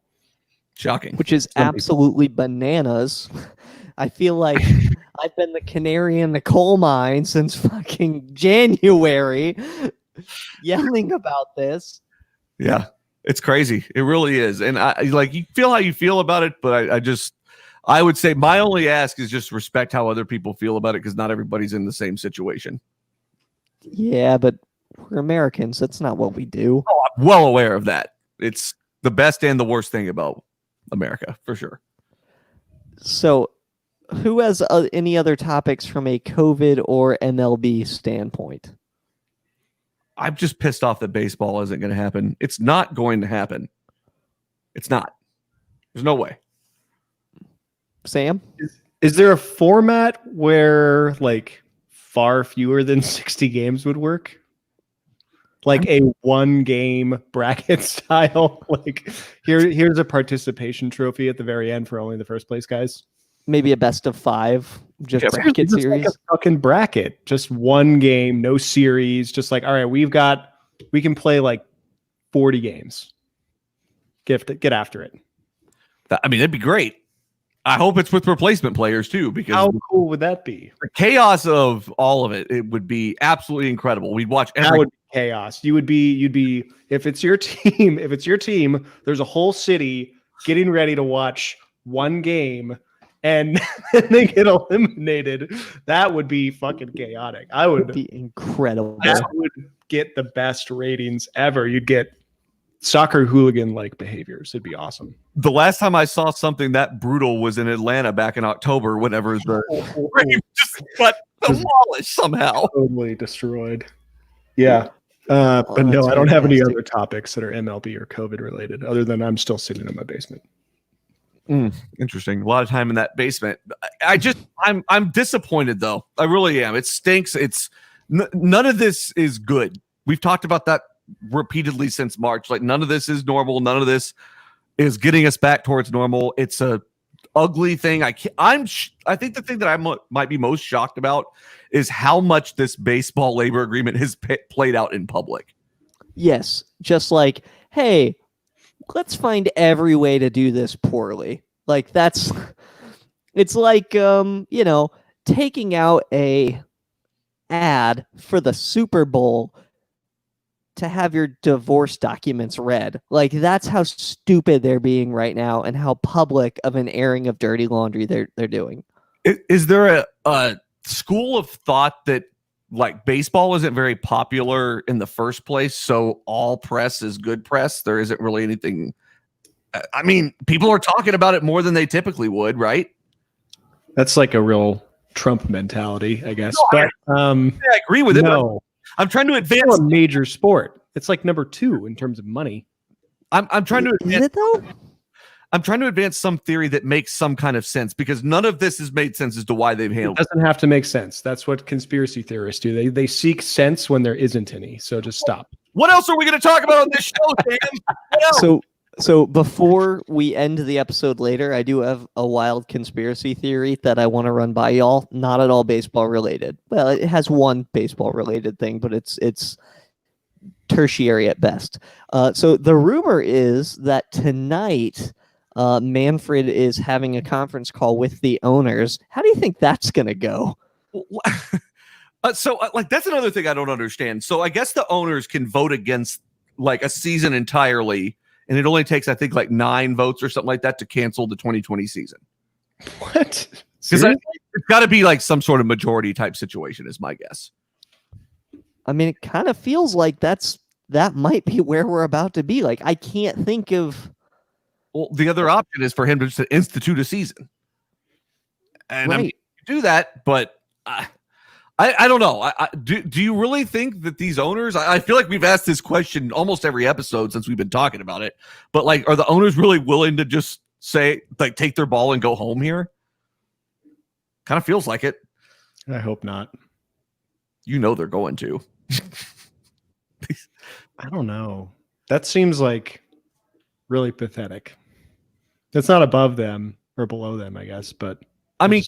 Shocking. Which is absolutely bananas. I feel like I've been the canary in the coal mine since fucking January, yelling about this. Yeah, it's crazy. It really is, and I like you feel how you feel about it, but I would say my only ask is just respect how other people feel about it because not everybody's in the same situation. Yeah, but we're Americans. That's not what we do. Oh, I'm well aware of that. It's the best and the worst thing about America, for sure. So, who has any other topics from a COVID or MLB standpoint? I'm just pissed off that baseball isn't going to happen. It's not going to happen. It's not. There's no way. Sam? Is there a format where like far fewer than 60 games would work? Like a 1-game bracket style? Like here's a participation trophy at the very end for only the first place guys? Maybe a best of 5, just bracket just series. Like a fucking bracket. Just 1 game, no series. Just like, all right, we can play like 40 games. Get after it. I mean, that'd be great. I hope it's with replacement players too, because how cool would that be? The chaos of all of it would be absolutely incredible. We'd watch every. That would be chaos. You'd be if it's your team, there's a whole city getting ready to watch 1 game and they get eliminated. That would be fucking chaotic. That would be incredible. That would get the best ratings ever. You'd get soccer hooligan-like behaviors. It'd be awesome. The last time I saw something that brutal was in Atlanta back in October, whenever the Braves just got demolished somehow. Totally destroyed. Yeah. But no, I don't have any other topics that are MLB or COVID related, other than I'm still sitting in my basement. Interesting. A lot of time in that basement. I'm disappointed though. I really am. It stinks. None of this is good. We've talked about that repeatedly since March. Like none of this is normal. None of this is getting us back towards normal. It's a ugly thing. I think the thing that I might be most shocked about is how much this baseball labor agreement has played out in public. Yes, just like, hey, let's find every way to do this poorly. Like that's it's like taking out a ad for the Super Bowl to have your divorce documents read. Like that's how stupid they're being right now and how public of an airing of dirty laundry they're doing. Is there a school of thought that like baseball isn't very popular in the first place, so all press is good press? There isn't really anything. I mean, people are talking about it more than they typically would, right? That's like a real Trump mentality, I guess. No, but I agree with it. no, I'm trying to it's advance. still a major sport. It's like number 2 in terms of money. I'm trying to Is advance. it though? I'm trying to advance some theory that makes some kind of sense because none of this has made sense as to why they've It handled it. doesn't have to make sense. That's what conspiracy theorists do. They seek sense when there isn't any. So just stop. What else are we going to talk about on this show, Dan? What else? So before we end the episode later, I do have a wild conspiracy theory that I want to run by y'all. Not at all baseball related. Well, it has one baseball related thing, but it's tertiary at best. So the rumor is that tonight Manfred is having a conference call with the owners. How do you think that's going to go? So that's another thing I don't understand. So I guess the owners can vote against like a season entirely, and it only takes, I think, like 9 votes or something like that to cancel the 2020 season. What? Because it's got to be like some sort of majority type situation, is my guess. I mean, it kind of feels like that might be where we're about to be. Like, I can't think of. Well, the other option is for him to just institute a season, and I mean, you do that, but I don't know. Do you really think that these owners? I feel like we've asked this question almost every episode since we've been talking about it. But like, are the owners really willing to just say like take their ball and go home here? Kind of feels like it. I hope not. You know they're going to. I don't know. That seems like really pathetic. It's not above them or below them, I guess, but I mean,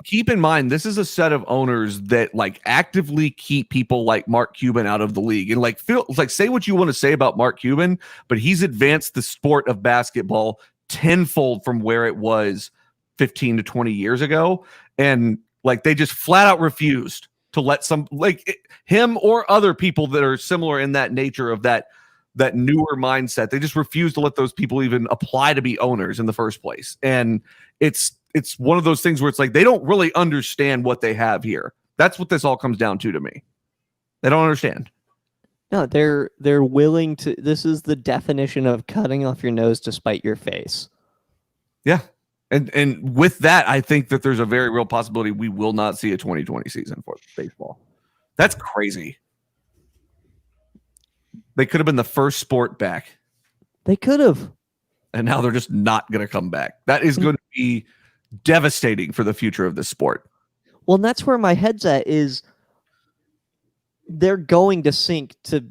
keep in mind, this is a set of owners that like actively keep people like Mark Cuban out of the league. And like say what you want to say about Mark Cuban, but he's advanced the sport of basketball tenfold from where it was 15 to 20 years ago. And like they just flat out refused to let him or other people that are similar in that nature of that newer mindset. They just refuse to let those people even apply to be owners in the first place. And it's one of those things where it's like they don't really understand what they have here. That's what this all comes down to me. They don't understand. No, they're willing to. This is the definition of cutting off your nose to spite your face. Yeah. And with that, I think that there's a very real possibility we will not see a 2020 season for baseball. That's crazy. They could have been the first sport back. They could have. And now they're just not going to come back. That is going to be devastating for the future of this sport. Well, and that's where my head's at is they're going to sink to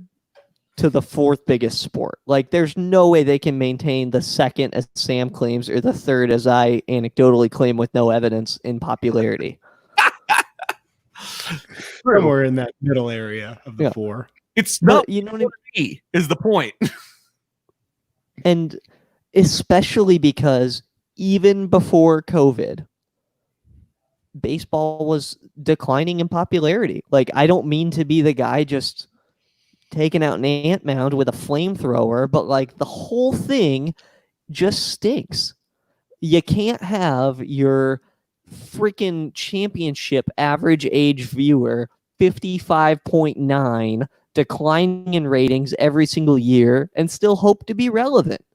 the 4th biggest sport. Like there's no way they can maintain the 2nd as Sam claims or the 3rd as I anecdotally claim with no evidence in popularity. somewhere in that middle area of the 4. It's not, you know what I mean? Is the point. And especially because even before COVID, baseball was declining in popularity. Like, I don't mean to be the guy just taking out an ant mound with a flamethrower, but like the whole thing just stinks. You can't have your freaking championship average age viewer 55.9 declining in ratings every single year and still hope to be relevant.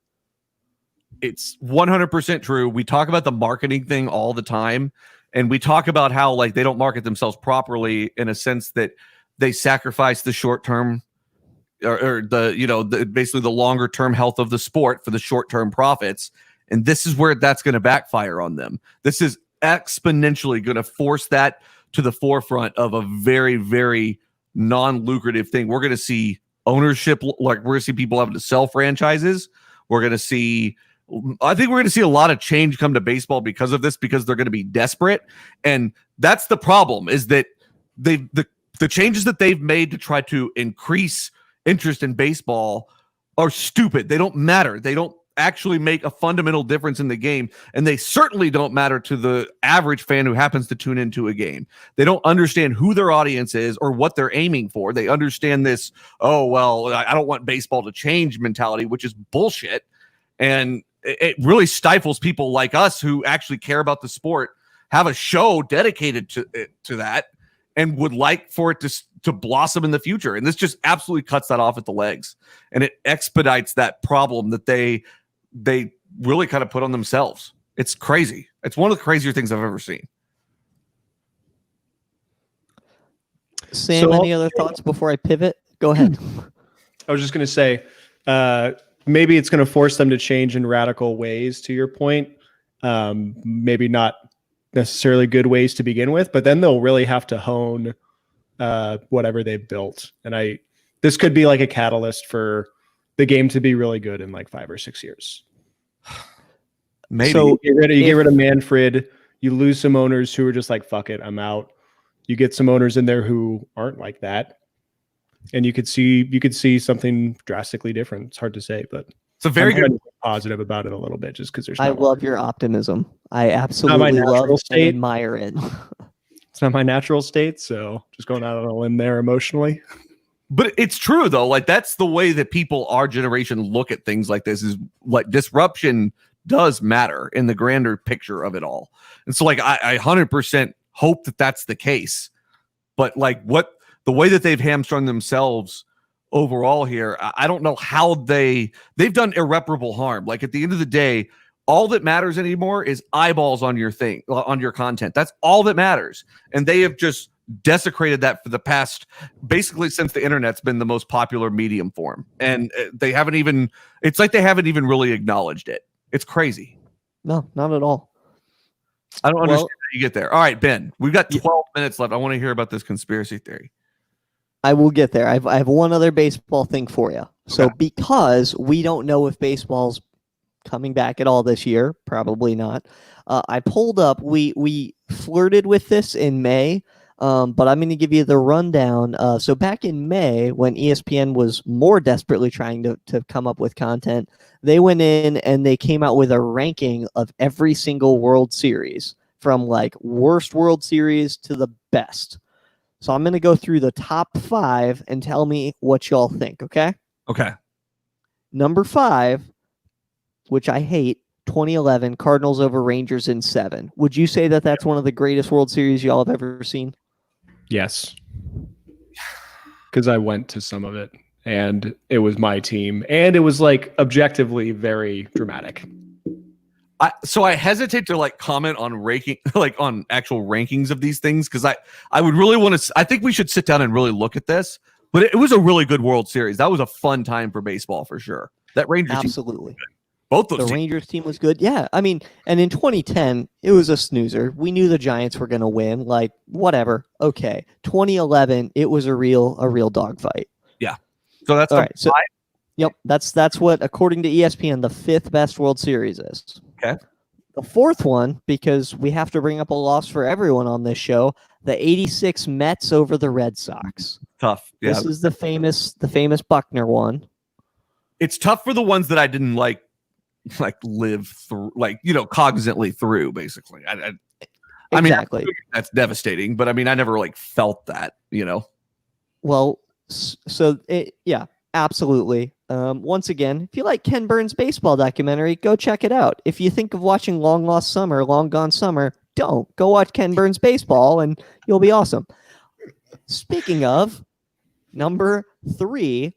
It's 100% true. We talk about the marketing thing all the time, and we talk about how like they don't market themselves properly in a sense that they sacrifice the short term or basically the longer term health of the sport for the short term profits. And this is where that's going to backfire on them. This is exponentially going to force that to the forefront of a very, very non-lucrative thing. We're going to see ownership, like we're going to see people having to sell franchises. I think we're going to see a lot of change come to baseball because of this, because they're going to be desperate. And that's the problem, is that the changes that they've made to try to increase interest in baseball are stupid. They don't matter. They don't actually make a fundamental difference in the game, and they certainly don't matter to the average fan who happens to tune into a game. They don't understand who their audience is or what they're aiming for. They understand this, oh, well, I don't want baseball to change mentality, which is bullshit. And it really stifles people like us who actually care about the sport, have a show dedicated to that, and would like for it to blossom in the future. And this just absolutely cuts that off at the legs, and it expedites that problem that they really kind of put on themselves. It's crazy. It's one of the crazier things I've ever seen. Sam, any other thoughts before I pivot? Go ahead. I was just going to say, maybe it's going to force them to change in radical ways, to your point. Maybe not necessarily good ways to begin with, but then they'll really have to hone whatever they've built. And this could be like a catalyst for the game to be really good in like 5 or 6 years. Maybe. So you get rid of Manfred, you lose some owners who are just like, fuck it, I'm out. You get some owners in there who aren't like that. And you could see something drastically different. It's hard to say, but it's a very good positive about it a little bit, just because there's. I love your optimism. I absolutely love and admire it. It's not my natural state, so just going out on a limb there emotionally. But it's true though. Like that's the way that people our generation look at things like this. Is like disruption does matter in the grander picture of it all. And so like I 100% hope that that's the case. But like the way that they've hamstrung themselves overall here, I don't know how they've done irreparable harm. Like at the end of the day, all that matters anymore is eyeballs on your thing, on your content. That's all that matters. And they have just desecrated that for the past, basically since the internet's been the most popular medium form. And it's like they haven't even really acknowledged it. It's crazy. No, not at all. I don't understand how you get there. All right, Ben, we've got 12 minutes left. I want to hear about this conspiracy theory. I will get there. I have one other baseball thing for you. So because we don't know if baseball's coming back at all this year, probably not. I pulled up, we flirted with this in May, but I'm going to give you the rundown. So back in May, when ESPN was more desperately trying to come up with content, they went in and they came out with a ranking of every single World Series, from like worst World Series to the best. So I'm going to go through the top 5 and tell me what y'all think, okay? Okay. Number 5, which I hate, 2011, Cardinals over Rangers in 7. Would you say that that's one of the greatest World Series y'all have ever seen? Yes. Because I went to some of it, and it was my team, and it was like objectively very dramatic. So I hesitate to like comment on ranking, like on actual rankings of these things, because I would really want to. I think we should sit down and really look at this. But it was a really good World Series. That was a fun time for baseball for sure. That Rangers absolutely. Both those. The Rangers team was good. Yeah, I mean, and in 2010, it was a snoozer. We knew the Giants were going to win. Like whatever. Okay. 2011, it was a real dogfight. Yeah. So that's all right. So, yep, that's what, according to ESPN, the 5th best World Series is. Okay. The 4th one, because we have to bring up a loss for everyone on this show, the 86 Mets over the Red Sox. Tough. Yeah. This is the famous Buckner one. It's tough for the ones that I didn't like live through, like, cognizantly through, basically. I exactly. mean, that's devastating, but I mean, I never like felt that, Well, so yeah, absolutely. Once again, if you like Ken Burns' baseball documentary, go check it out. If you think of watching Long Gone Summer, don't. Go watch Ken Burns' baseball and you'll be awesome. Speaking of, number 3,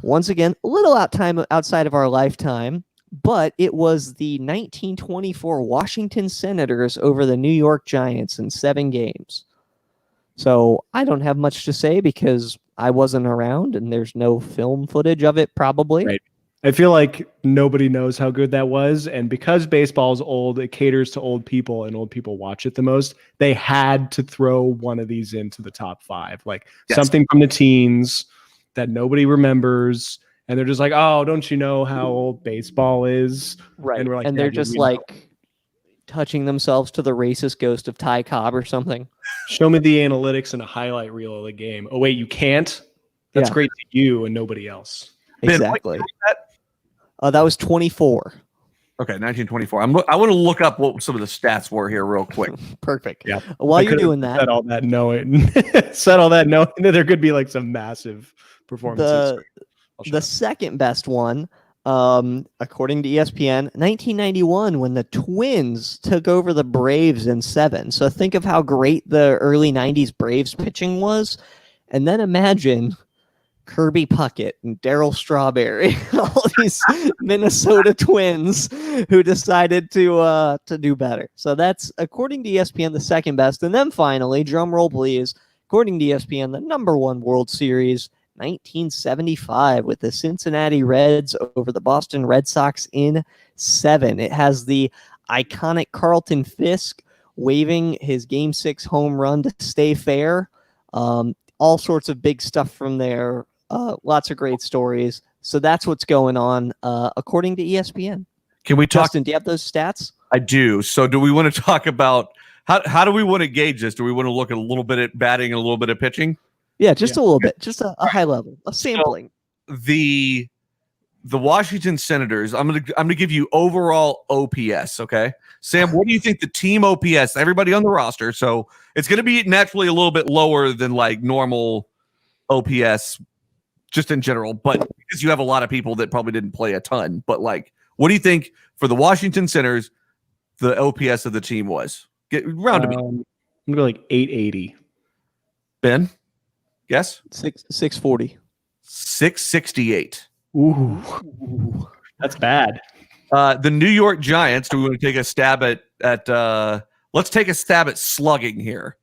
once again, a little outside of our lifetime, but it was the 1924 Washington Senators over the New York Giants in 7 games. So I don't have much to say because I wasn't around and there's no film footage of it, probably. Right. I feel like nobody knows how good that was. And because baseball's old, it caters to old people and old people watch it the most. They had to throw one of these into the top 5, like something from the teens that nobody remembers. And they're just like, oh, don't you know how old baseball is? Right. And we're like, and they're just like touching themselves to the racist ghost of Ty Cobb or something. Show me the analytics and a highlight reel of the game. Oh, wait, you can't? That's Yeah. great to you and nobody else. Ben, Exactly. what year was That was 24. Okay, 1924. I want to look up what some of the stats were here real quick. Perfect. Yeah. While I you're could've doing that, said all that knowing that there could be like some massive performances. the second best one, according to ESPN, 1991, when the Twins took over the Braves in 7. So think of how great the early 90s Braves pitching was, and then imagine Kirby Puckett and Darryl Strawberry, all these Minnesota Twins who decided to do better. So that's, according to ESPN, the second best. And then finally, drum roll please, according to ESPN, the number 1 World Series, 1975, with the Cincinnati Reds over the Boston Red Sox in 7. It has the iconic Carlton Fisk waving his Game 6 home run to stay fair. All sorts of big stuff from there. Lots of great stories. So that's what's going on, according to ESPN. Can we talk? Justin, do you have those stats? I do. So do we want to talk about how do we want to gauge this? Do we want to look a little bit at batting and a little bit at pitching? Yeah, just a little bit, just a high level, a sampling. So the Washington Senators, I'm gonna give you overall OPS, okay? Sam, what do you think the team OPS, everybody on the roster, so it's gonna be naturally a little bit lower than like normal OPS just in general, but because you have a lot of people that probably didn't play a ton, but like, what do you think for the Washington Senators, the OPS of the team was? Get round to me. I'm gonna go like 880. Ben, guess 640. 668. Ooh, that's bad. The New York Giants. Do we want to take a stab at let's take a stab at slugging here.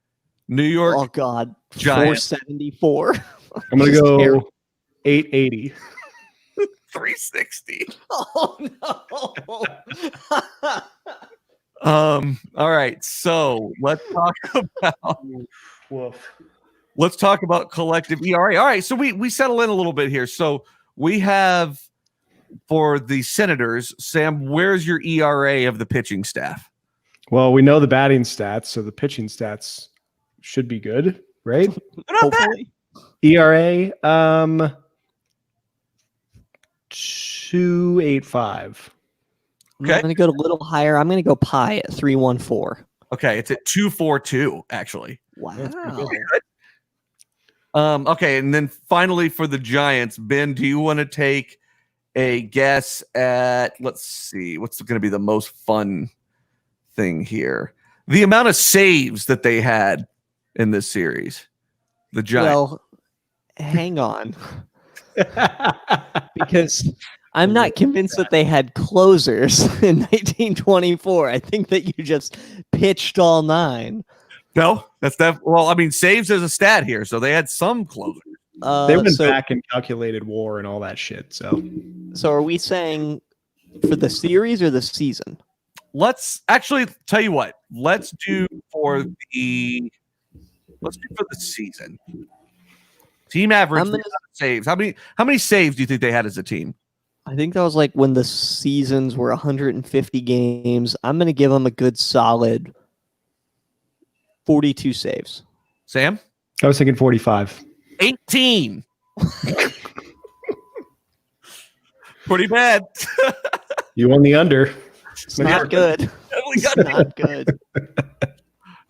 New York. Oh God, Giants. 474. I'm gonna Just go terrible. 880. 360. Oh no. All right. So let's talk about collective ERA. All right. So we settle in a little bit here. So we have for the Senators, Sam, where's your ERA of the pitching staff? Well, we know the batting stats, so the pitching stats should be good, right? Hopefully. ERA, 285. Okay. I'm going to go a little higher. I'm going to go pi at 314. Okay. It's at 242, actually. Wow. Okay. And then finally for the Giants, Ben, do you want to take a guess at, let's see, what's going to be the most fun thing here? The amount of saves that they had in this series. The Giants. Well, hang on. Because I'm not convinced that they had closers in 1924. I think that you just pitched all 9. No, that's well, I mean, saves is a stat here, so they had some closers. They went back and calculated WAR and all that shit. So are we saying for the series or the season? Let's actually tell you what. Let's do for the season. Team average saves. How many saves do you think they had as a team? I think that was like when the seasons were 150 games. I'm going to give them a good solid 42 saves. Sam? I was thinking 45. 18. Pretty bad. You won the under. It's not good. It's not good.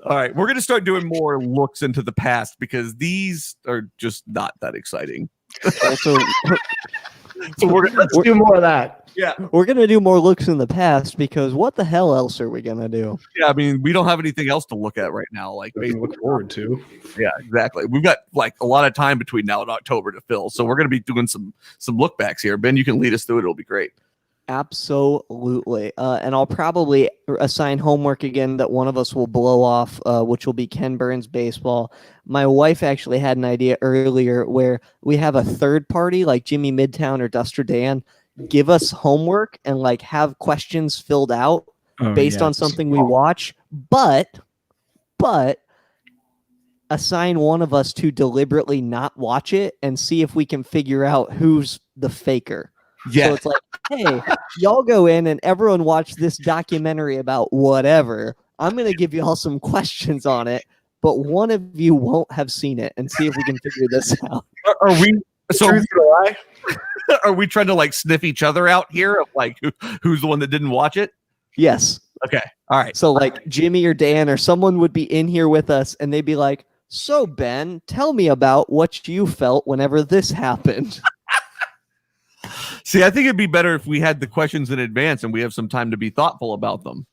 All right, we're going to start doing more looks into the past because these are just not that exciting. Also, So let's do more of that. Yeah, we're going to do more looks in the past because what the hell else are we going to do? yeah. I mean, we don't have anything else to look at right now. Like, We look forward to. yeah, exactly. We've got like a lot of time between now and October to fill, so we're going to be doing some look backs here. Ben, you can lead us through it. It'll be great. Absolutely. And I'll probably assign homework again that one of us will blow off, which will be Ken Burns baseball. My wife actually had an idea earlier where we have a third party like Jimmy Midtown or Duster Dan give us homework and like have questions filled out based on something we watch, but assign one of us to deliberately not watch it and see if we can figure out who's the faker. Yeah. So it's like, hey, y'all go in and everyone watch this documentary about whatever. I'm going to give you all some questions on it, but one of you won't have seen it and see if we can figure this out. So Truth or lie? are we trying to like sniff each other out here of like who's the one that didn't watch it? Yes. Okay. All right. So like Jimmy or Dan or someone would be in here with us and they'd be like, so Ben, tell me about what you felt whenever this happened. See, I think it'd be better if we had the questions in advance and we have some time to be thoughtful about them.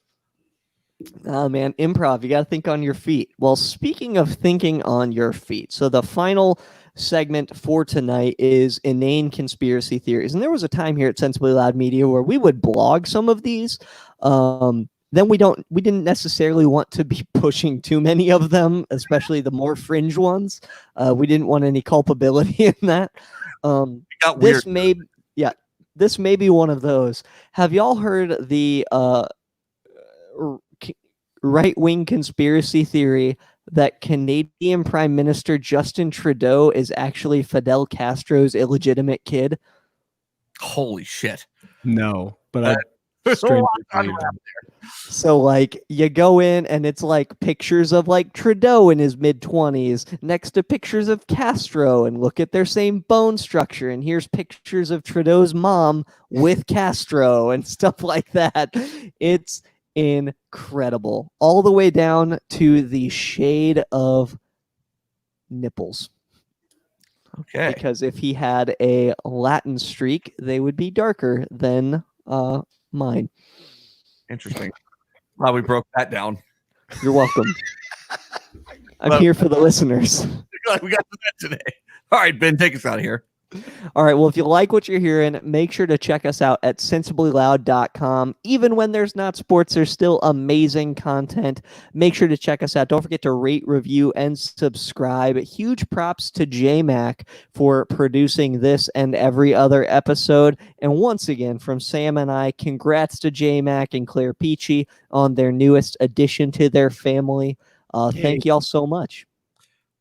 Oh man, improv, you got to think on your feet. Well, speaking of thinking on your feet, so the final segment for tonight is inane conspiracy theories. And there was a time here at Sensibly Loud Media where we would blog some of these. Then we didn't necessarily want to be pushing too many of them, especially the more fringe ones. We didn't want any culpability in that. Got weird. This may be one of those. Have y'all heard the right-wing conspiracy theory that Canadian Prime Minister Justin Trudeau is actually Fidel Castro's illegitimate kid? Holy shit. No, but I strangely believe that. So like you go in and it's like pictures of like Trudeau in his mid-20s next to pictures of Castro, and look at their same bone structure, and here's pictures of Trudeau's mom with Castro and stuff like that. It's incredible, all the way down to the shade of nipples. Okay. Because if he had a Latin streak, they would be darker than mine. Interesting. Wow, we broke that down. You're welcome. I'm here for the listeners. Glad we got to that today. All right, Ben, take us out of here. All right. Well, if you like what you're hearing, make sure to check us out at sensiblyloud.com. Even when there's not sports, there's still amazing content. Make sure to check us out. Don't forget to rate, review, and subscribe. Huge props to J-Mac for producing this and every other episode. And once again, from Sam and I, congrats to J-Mac and Claire Peachy on their newest addition to their family. Thank y'all so much.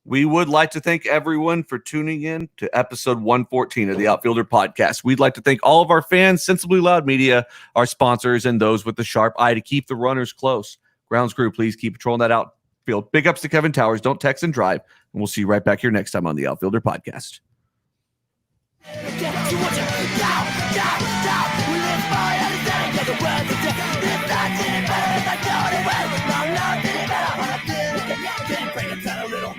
We would like to thank everyone for tuning in to episode 114 of the Outfielder podcast. We'd like to thank all of our fans, Sensibly Loud Media, our sponsors, and those with the sharp eye to keep the runners close. Grounds crew, please keep patrolling that outfield. Big ups to Kevin Towers. Don't text and drive. And we'll see you right back here next time on the Outfielder podcast. Little